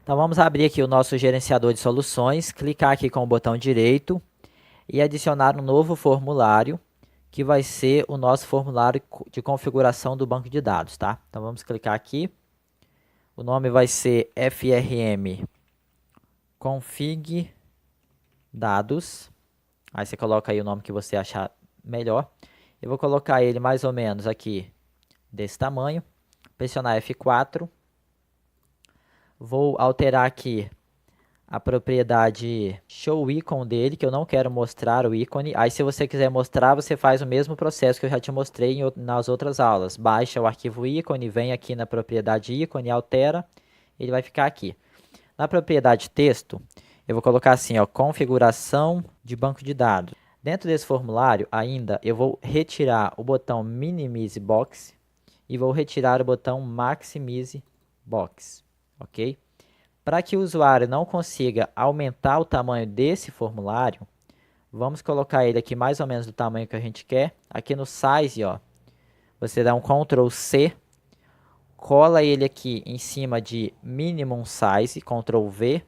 Então vamos abrir aqui o nosso gerenciador de soluções, clicar aqui com o botão direito e adicionar um novo formulário, que vai ser o nosso formulário de configuração do banco de dados, tá? Então vamos clicar aqui, o nome vai ser FRM config dados, aí você coloca aí o nome que você achar melhor. Eu vou colocar ele mais ou menos aqui desse tamanho, pressionar F4, vou alterar aqui a propriedade show icon dele, que eu não quero mostrar o ícone. Aí se você quiser mostrar, você faz o mesmo processo que eu já te mostrei nas outras aulas. Baixa o arquivo ícone, vem aqui na propriedade ícone, altera, ele vai ficar aqui. Na propriedade texto, eu vou colocar assim, ó, configuração de banco de dados. Dentro desse formulário, ainda, eu vou retirar o botão Minimize Box e vou retirar o botão Maximize Box, ok? Para que o usuário não consiga aumentar o tamanho desse formulário, vamos colocar ele aqui mais ou menos do tamanho que a gente quer. Aqui no Size, ó, você dá um Ctrl C, cola ele aqui em cima de Minimum Size, Ctrl V,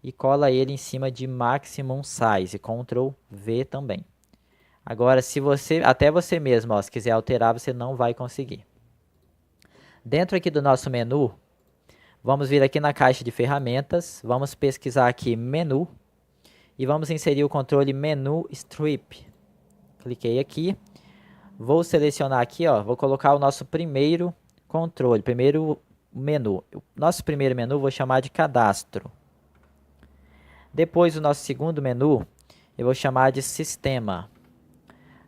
e cola ele em cima de Maximum Size, Ctrl V também. Agora, se você, até você mesmo, ó, se quiser alterar, você não vai conseguir. Dentro aqui do nosso menu, vamos vir aqui na caixa de ferramentas, vamos pesquisar aqui menu e vamos inserir o controle menu strip. Cliquei aqui, vou selecionar aqui, ó, vou colocar o nosso primeiro controle, primeiro menu. O nosso primeiro menu vou chamar de cadastro. Depois o nosso segundo menu, eu vou chamar de sistema.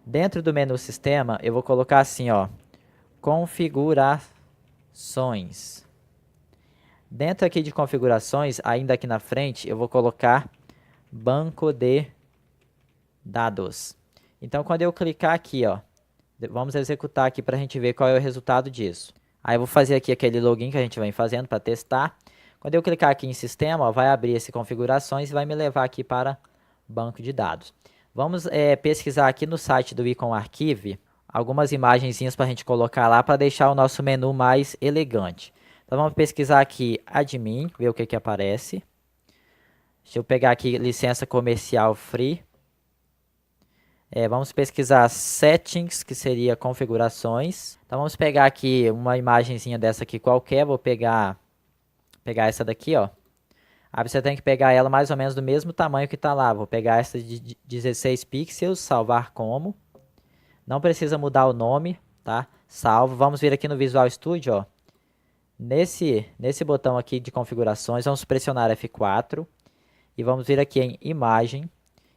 Dentro do menu sistema, eu vou colocar assim, ó, configurações. Dentro aqui de configurações, ainda aqui na frente, eu vou colocar banco de dados. Então, quando eu clicar aqui, ó, vamos executar aqui para a gente ver qual é o resultado disso. Aí eu vou fazer aqui aquele login que a gente vem fazendo para testar. Quando eu clicar aqui em sistema, ó, vai abrir esse configurações e vai me levar aqui para banco de dados. Vamos pesquisar aqui no site do Icon Archive algumas imagenzinhas para a gente colocar lá para deixar o nosso menu mais elegante. Então vamos pesquisar aqui admin, ver o que que aparece. Deixa eu pegar aqui licença comercial free. Vamos pesquisar settings, que seria configurações. Então vamos pegar aqui uma imagenzinha dessa aqui qualquer, vou pegar essa daqui, ó. Aí você tem que pegar ela mais ou menos do mesmo tamanho que está lá. Vou pegar essa de 16 pixels, salvar como. Não precisa mudar o nome, tá? Salvo. Vamos vir aqui no Visual Studio, ó. Nesse botão aqui de configurações, vamos pressionar F4 e vamos vir aqui em imagem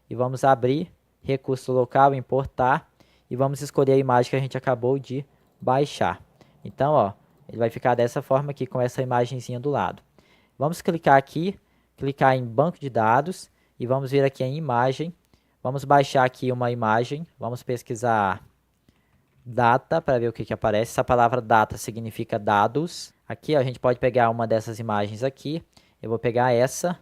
e vamos abrir recurso local, importar e vamos escolher a imagem que a gente acabou de baixar. Então, ó, ele vai ficar dessa forma aqui com essa imagenzinha do lado. Vamos clicar aqui, clicar em banco de dados e vamos vir aqui em imagem. Vamos baixar aqui uma imagem, vamos pesquisar data para ver o que que aparece. Essa palavra data significa dados. Aqui, ó, a gente pode pegar uma dessas imagens aqui. Eu vou pegar essa,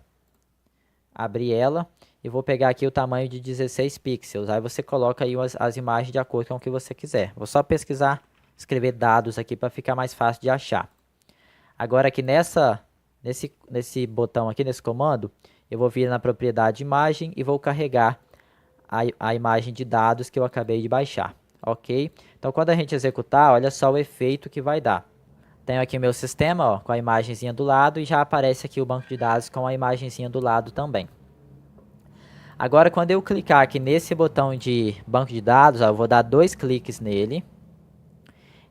abrir ela e vou pegar aqui o tamanho de 16 pixels. Aí você coloca aí as imagens de acordo com o que você quiser. Vou só pesquisar, escrever dados aqui para ficar mais fácil de achar. Agora aqui nesse botão aqui, nesse comando, eu vou vir na propriedade imagem e vou carregar a imagem de dados que eu acabei de baixar. Ok? Então quando a gente executar, olha só o efeito que vai dar. Tenho aqui o meu sistema, ó, com a imagenzinha do lado e já aparece aqui o banco de dados com a imagenzinha do lado também. Agora, quando eu clicar aqui nesse botão de banco de dados, ó, eu vou dar 2 cliques nele.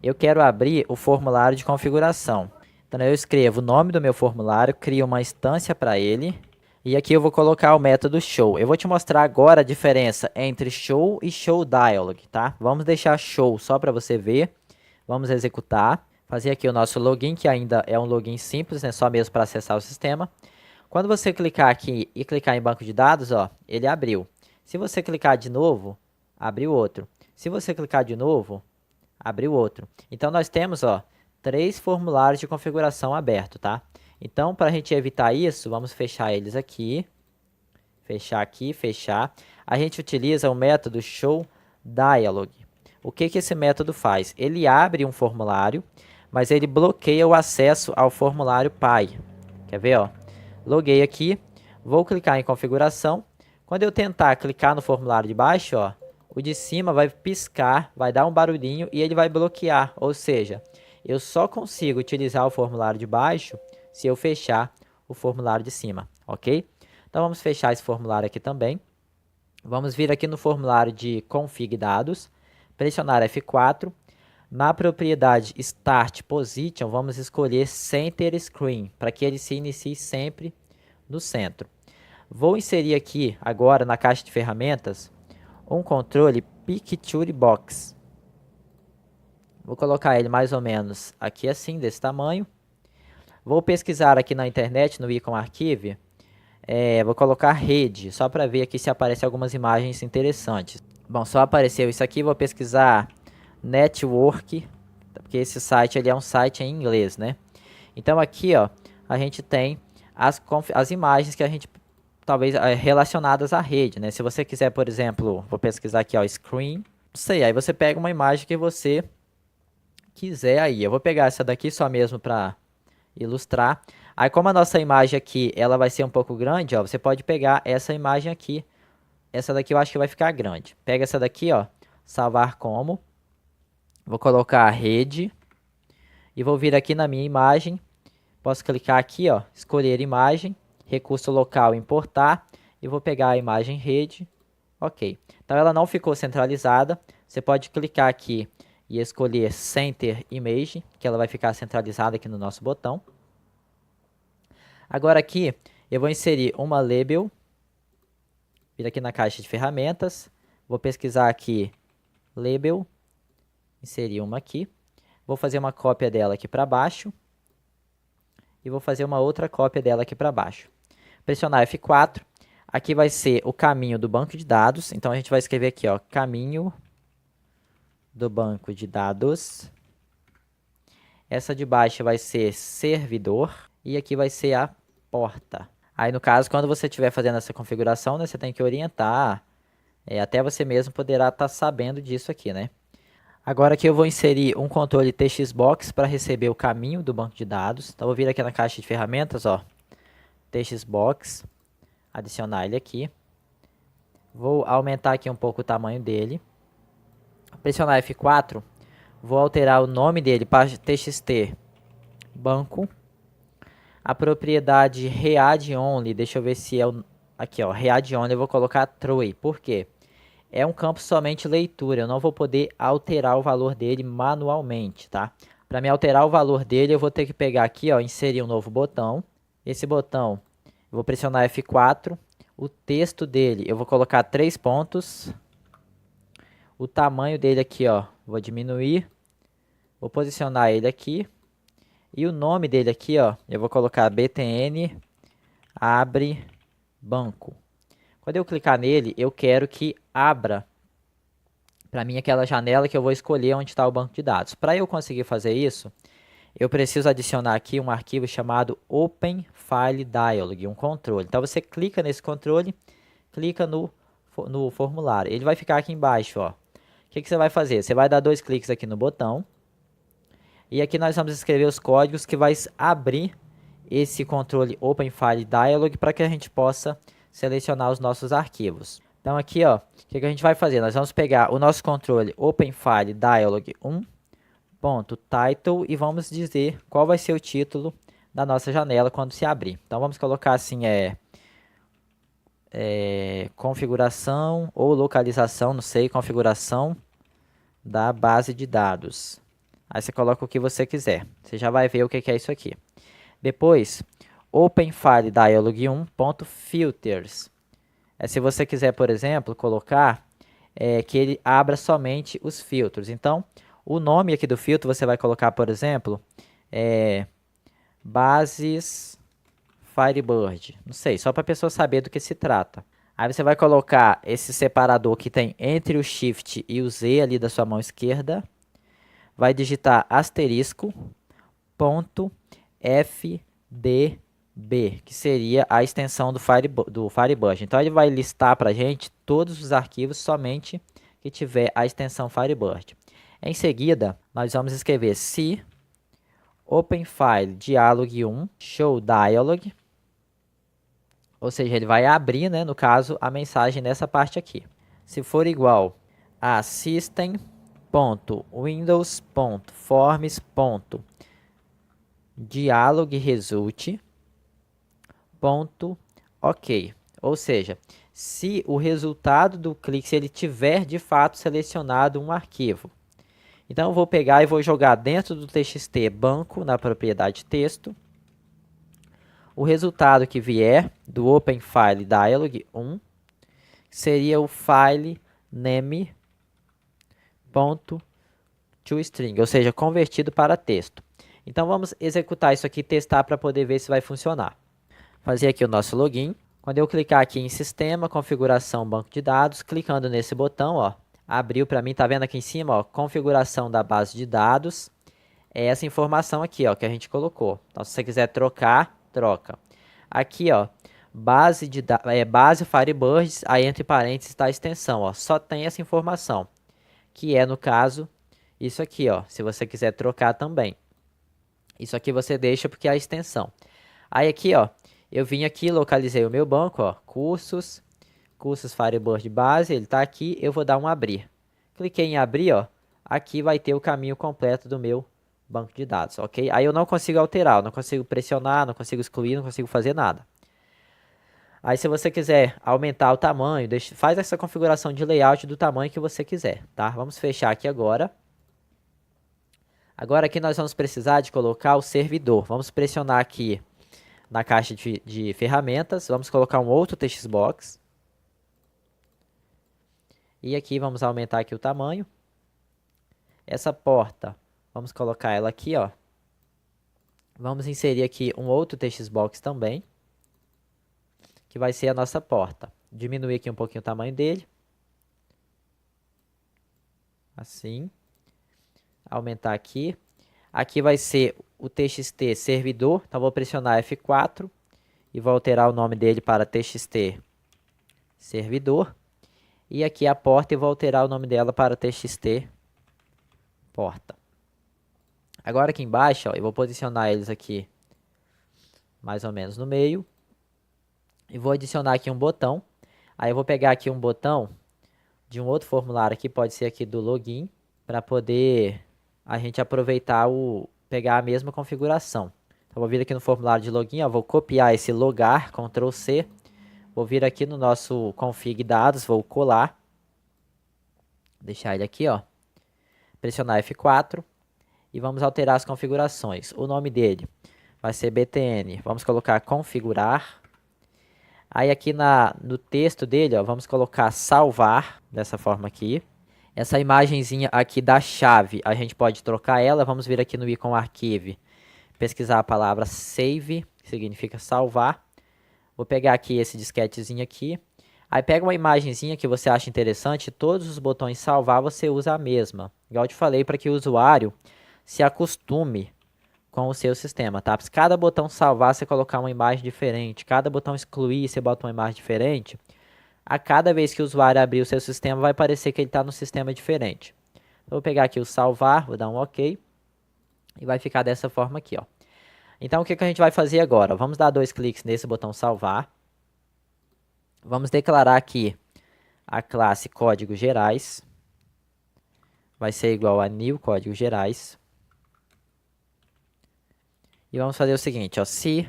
Eu quero abrir o formulário de configuração. Então, eu escrevo o nome do meu formulário, crio uma instância para ele. E aqui eu vou colocar o método show. Eu vou te mostrar agora a diferença entre show e show dialog, tá? Vamos deixar show só para você ver. Vamos executar. Fazer aqui o nosso login, que ainda é um login simples, né? Só mesmo para acessar o sistema. Quando você clicar aqui e clicar em banco de dados, ó, ele abriu. Se você clicar de novo, abriu outro. Se você clicar de novo, abriu outro. Então nós temos, ó, 3 formulários de configuração abertos, tá? Então, para a gente evitar isso, vamos fechar eles aqui. Fechar aqui, fechar. A gente utiliza o método showDialog. O que que esse método faz? Ele abre um formulário, mas ele bloqueia o acesso ao formulário pai. Quer ver, ó? Loguei aqui, vou clicar em configuração. Quando eu tentar clicar no formulário de baixo, ó, o de cima vai piscar, vai dar um barulhinho e ele vai bloquear. Ou seja, eu só consigo utilizar o formulário de baixo se eu fechar o formulário de cima, ok? Então vamos fechar esse formulário aqui também. Vamos vir aqui no formulário de config dados, pressionar F4. Na propriedade Start Position, vamos escolher Center Screen, para que ele se inicie sempre no centro. Vou inserir aqui, agora, na caixa de ferramentas, um controle Picture Box. Vou colocar ele mais ou menos aqui assim, desse tamanho. Vou pesquisar aqui na internet, no Icon Archive, vou colocar rede, só para ver aqui se aparecem algumas imagens interessantes. Bom, só apareceu isso aqui, vou pesquisar network, porque esse site ele é um site em inglês, né? Então aqui, ó, a gente tem as imagens que a gente talvez relacionadas à rede, né? Se você quiser, por exemplo, vou pesquisar aqui, ó, screen, não sei, aí você pega uma imagem que você quiser aí. Eu vou pegar essa daqui só mesmo para ilustrar. Aí como a nossa imagem aqui, ela vai ser um pouco grande, ó, você pode pegar essa imagem aqui. Essa daqui eu acho que vai ficar grande. Pega essa daqui, ó, salvar como. Vou colocar a rede e vou vir aqui na minha imagem. Posso clicar aqui, ó, escolher imagem, recurso local, importar e vou pegar a imagem rede. Ok. Então ela não ficou centralizada. Você pode clicar aqui e escolher Center Image, que ela vai ficar centralizada aqui no nosso botão. Agora aqui eu vou inserir uma label. Vir aqui na caixa de ferramentas. Vou pesquisar aqui label. Inserir uma aqui. Vou fazer uma cópia dela aqui para baixo. E vou fazer uma outra cópia dela aqui para baixo. Pressionar F4. Aqui vai ser o caminho do banco de dados. Então a gente vai escrever aqui, ó, caminho do banco de dados. Essa de baixo vai ser servidor. E aqui vai ser a porta. Aí no caso, quando você estiver fazendo essa configuração, né, você tem que orientar. Até você mesmo poderá estar sabendo disso aqui, né? Agora aqui eu vou inserir um controle TXBox para receber o caminho do banco de dados. Então, vou vir aqui na caixa de ferramentas, ó, TXBox, adicionar ele aqui. Vou aumentar aqui um pouco o tamanho dele. Pressionar F4, vou alterar o nome dele para TXT banco. A propriedade read only, deixa eu ver se é o... Aqui, ó, read only, eu vou colocar true. Por quê? É um campo somente leitura, eu não vou poder alterar o valor dele manualmente, tá? Para me alterar o valor dele, eu vou ter que pegar aqui, ó, inserir um novo botão. Esse botão, eu vou pressionar F4. O texto dele, eu vou colocar 3 pontos. O tamanho dele aqui, ó, vou diminuir. Vou posicionar ele aqui. E o nome dele aqui, ó, eu vou colocar btn abre banco. Quando eu clicar nele, eu quero que abra para mim aquela janela que eu vou escolher onde está o banco de dados. Para eu conseguir fazer isso, eu preciso adicionar aqui um arquivo chamado Open File Dialog, um controle. Então você clica nesse controle, clica no formulário. Ele vai ficar aqui embaixo, ó. O que você vai fazer? Você vai dar 2 cliques aqui no botão. E aqui nós vamos escrever os códigos que vai abrir esse controle Open File Dialog para que a gente possa selecionar os nossos arquivos. Então aqui, ó, o que a gente vai fazer? Nós vamos pegar o nosso controle Open File Dialog 1.title e vamos dizer qual vai ser o título da nossa janela quando se abrir. Então vamos colocar assim, configuração ou localização, não sei, configuração da base de dados. Aí você coloca o que você quiser. Você já vai ver o que é isso aqui. Depois, Open File Dialog 1.filters. Se você quiser, por exemplo, colocar que ele abra somente os filtros. Então, o nome aqui do filtro você vai colocar, por exemplo, bases Firebird. Não sei, só para a pessoa saber do que se trata. Aí você vai colocar esse separador que tem entre o Shift e o Z ali da sua mão esquerda. Vai digitar asterisco ponto FDB, que seria a extensão do Firebird. Então ele vai listar para a gente todos os arquivos somente que tiver a extensão Firebird. Em seguida, nós vamos escrever C Open File Dialog 1 Show Dialog. Ou seja, ele vai abrir, né, no caso, a mensagem nessa parte aqui. Se for igual a system.windows.forms.dialogResult.ok. Ou seja, se o resultado do clique, se ele tiver de fato selecionado um arquivo. Então, eu vou pegar e vou jogar dentro do txt banco, na propriedade texto, o resultado que vier do Open File Dialog 1 seria o file name.toString, ou seja, convertido para texto. Então, vamos executar isso aqui e testar para poder ver se vai funcionar. Fazer aqui o nosso login. Quando eu clicar aqui em Sistema, Configuração, Banco de Dados, clicando nesse botão, ó, abriu para mim, tá vendo aqui em cima, ó, configuração da base de dados. É essa informação aqui, ó, que a gente colocou. Então, se você quiser trocar, troca. Aqui, ó, base Firebird, aí entre parênteses está a extensão, ó, só tem essa informação, que é, no caso, isso aqui, ó, se você quiser trocar também. Isso aqui você deixa porque é a extensão. Aí aqui, ó, eu vim aqui, localizei o meu banco, ó, cursos Firebird base, ele está aqui, eu vou dar um abrir. Cliquei em abrir, ó, aqui vai ter o caminho completo do meu banco de dados, ok? Aí eu não consigo alterar, eu não consigo pressionar, não consigo excluir, não consigo fazer nada. Aí se você quiser aumentar o tamanho, faz essa configuração de layout do tamanho que você quiser, tá? Vamos fechar aqui agora. Agora aqui nós vamos precisar de colocar o servidor. Vamos pressionar aqui na caixa de ferramentas, vamos colocar um outro textbox. E aqui vamos aumentar aqui o tamanho. Essa porta, vamos colocar ela aqui, ó. Vamos inserir aqui um outro textbox também, que vai ser a nossa porta. Diminuir aqui um pouquinho o tamanho dele. Assim. Aumentar aqui. Aqui vai ser o txt servidor, então vou pressionar F4 e vou alterar o nome dele para txt servidor. E aqui a porta e vou alterar o nome dela para txt porta. Agora aqui embaixo, ó, eu vou posicionar eles aqui mais ou menos no meio. E vou adicionar aqui um botão. Aí eu vou pegar aqui um botão de um outro formulário aqui, pode ser aqui do login, para poder a gente aproveitar pegar a mesma configuração. Então vou vir aqui no formulário de login, ó, vou copiar esse logar, Ctrl C. Vou vir aqui no nosso config dados, vou colar. Deixar ele aqui, ó. Pressionar F4 e vamos alterar as configurações. O nome dele vai ser btn. Vamos colocar configurar. Aí aqui no texto dele, ó, vamos colocar salvar, dessa forma aqui. Essa imagenzinha aqui da chave, a gente pode trocar ela. Vamos vir aqui no ícone arquive, pesquisar a palavra save, que significa salvar. Vou pegar aqui esse disquetezinho aqui. Aí pega uma imagenzinha que você acha interessante, todos os botões salvar você usa a mesma. Igual eu te falei, para que o usuário se acostume com o seu sistema, tá? Se cada botão salvar, você colocar uma imagem diferente, cada botão excluir, você bota uma imagem diferente, a cada vez que o usuário abrir o seu sistema, vai parecer que ele está no sistema diferente. Então, vou pegar aqui o salvar, vou dar um OK, e vai ficar dessa forma aqui, ó. Então, o que a gente vai fazer agora? Vamos dar 2 cliques nesse botão salvar. Vamos declarar aqui a classe código gerais. Vai ser igual a new código gerais. E vamos fazer o seguinte, ó, se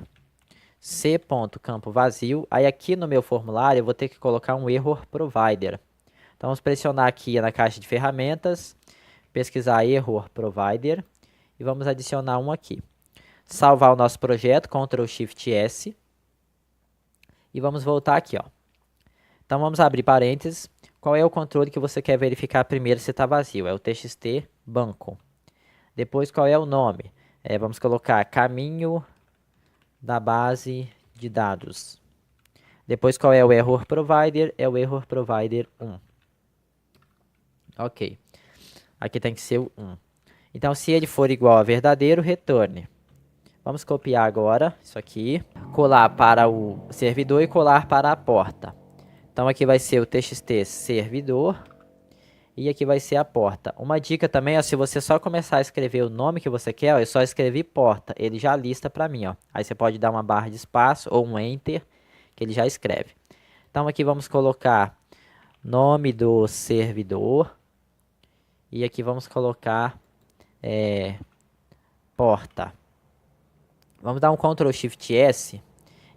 c.campo vazio, aí aqui no meu formulário eu vou ter que colocar um error provider. Então vamos pressionar aqui na caixa de ferramentas, pesquisar error provider e vamos adicionar um aqui. Salvar o nosso projeto, Ctrl Shift S. E vamos voltar aqui, ó. Então vamos abrir parênteses. Qual é o controle que você quer verificar primeiro se está vazio? É o txt banco. Depois qual é o nome? Vamos colocar caminho da base de dados. Depois qual é o error provider? É o error provider 1. Ok. Aqui tem que ser o 1. Então se ele for igual a verdadeiro, retorne. Vamos copiar agora isso aqui, colar para o servidor e colar para a porta. Então aqui vai ser o txt servidor e aqui vai ser a porta. Uma dica também, ó, se você só começar a escrever o nome que você quer, ó, eu só escrevi porta, ele já lista para mim, ó. Aí você pode dar uma barra de espaço ou um enter, que ele já escreve. Então aqui vamos colocar nome do servidor e aqui vamos colocar porta. Vamos dar um Ctrl Shift S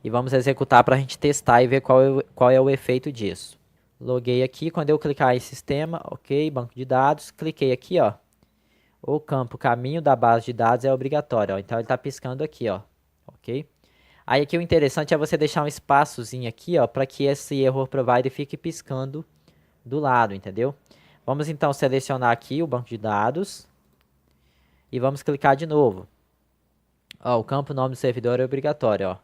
e vamos executar para a gente testar e ver qual é o efeito disso. Loguei aqui, quando eu clicar em sistema, ok, banco de dados, cliquei aqui, ó. O campo caminho da base de dados é obrigatório, ó, então ele está piscando aqui, ó, ok? Aí aqui o interessante é você deixar um espaçozinho aqui, ó, para que esse error provider fique piscando do lado, entendeu? Vamos então selecionar aqui o banco de dados e vamos clicar de novo. Ó, o campo nome do servidor é obrigatório, ó.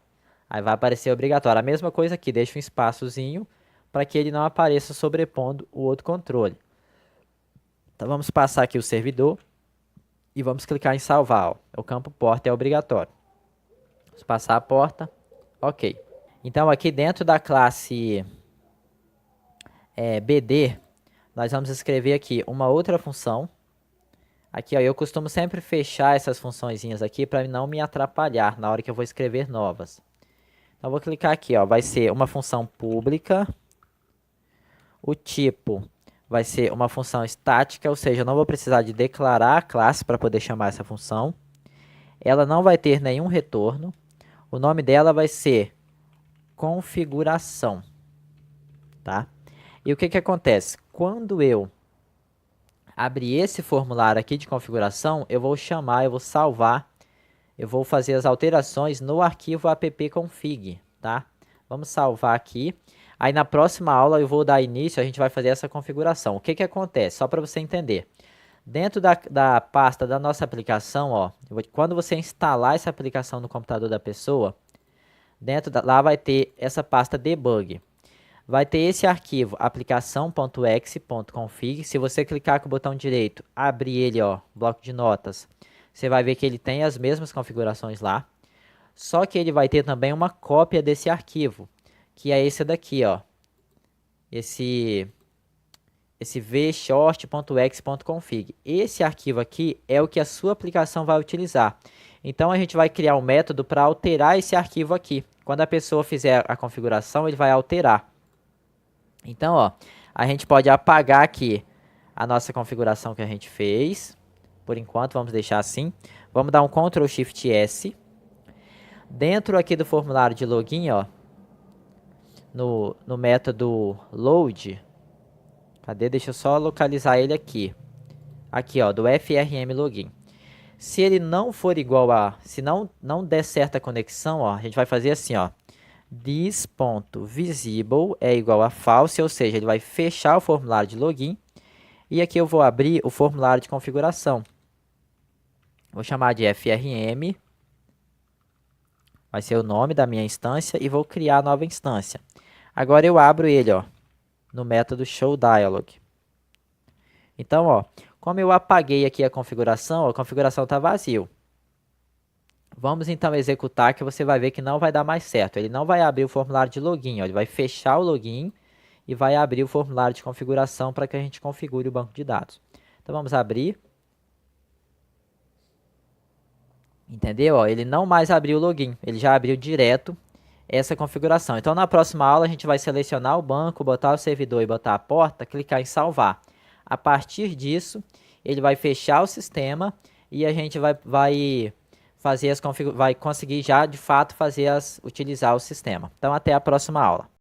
Aí vai aparecer obrigatório. A mesma coisa aqui, deixa um espaçozinho para que ele não apareça sobrepondo o outro controle. Então vamos passar aqui o servidor e vamos clicar em salvar, ó. O campo porta é obrigatório. Vamos passar a porta, ok. Então aqui dentro da classe BD, nós vamos escrever aqui uma outra função. Aqui, ó, eu costumo sempre fechar essas funçõezinhas aqui para não me atrapalhar na hora que eu vou escrever novas. Então, vou clicar aqui, ó, vai ser uma função pública. O tipo vai ser uma função estática, ou seja, eu não vou precisar de declarar a classe para poder chamar essa função. Ela não vai ter nenhum retorno. O nome dela vai ser configuração, tá? E o que que acontece? Quando eu abrir esse formulário aqui de configuração, eu vou salvar, eu vou fazer as alterações no arquivo appconfig, tá? Vamos salvar aqui. Aí na próxima aula eu vou dar início, a gente vai fazer essa configuração. O que que acontece? Só para você entender. Dentro da pasta da nossa aplicação, ó, quando você instalar essa aplicação no computador da pessoa, lá vai ter essa pasta debug. Vai ter esse arquivo aplicação.exe.config. Se você clicar com o botão direito, abrir ele, ó, bloco de notas, você vai ver que ele tem as mesmas configurações lá. Só que ele vai ter também uma cópia desse arquivo, que é esse daqui, ó. Esse vshort.exe.config. Esse arquivo aqui é o que a sua aplicação vai utilizar. Então a gente vai criar um método para alterar esse arquivo aqui. Quando a pessoa fizer a configuração, ele vai alterar. Então, ó, a gente pode apagar aqui a nossa configuração que a gente fez. Por enquanto, vamos deixar assim. Vamos dar um Ctrl Shift S. Dentro aqui do formulário de login, ó, no método load, cadê? Deixa eu só localizar ele aqui. Aqui, ó, do FRM login. Se ele não for igual se não der certa conexão, ó, a gente vai fazer assim, ó. This.visible é igual a false, ou seja, ele vai fechar o formulário de login. E aqui eu vou abrir o formulário de configuração. Vou chamar de FRM. Vai ser o nome da minha instância e vou criar a nova instância. Agora eu abro ele, ó, no método showDialog. Então, ó, como eu apaguei aqui a configuração está vazia. Vamos então executar, que você vai ver que não vai dar mais certo. Ele não vai abrir o formulário de login, ó. Ele vai fechar o login e vai abrir o formulário de configuração para que a gente configure o banco de dados. Então vamos abrir. Entendeu? Ó, ele não mais abriu o login, ele já abriu direto essa configuração. Então na próxima aula a gente vai selecionar o banco, botar o servidor e botar a porta, clicar em salvar. A partir disso, ele vai fechar o sistema e a gente vai conseguir já de fato utilizar o sistema. Então até a próxima aula.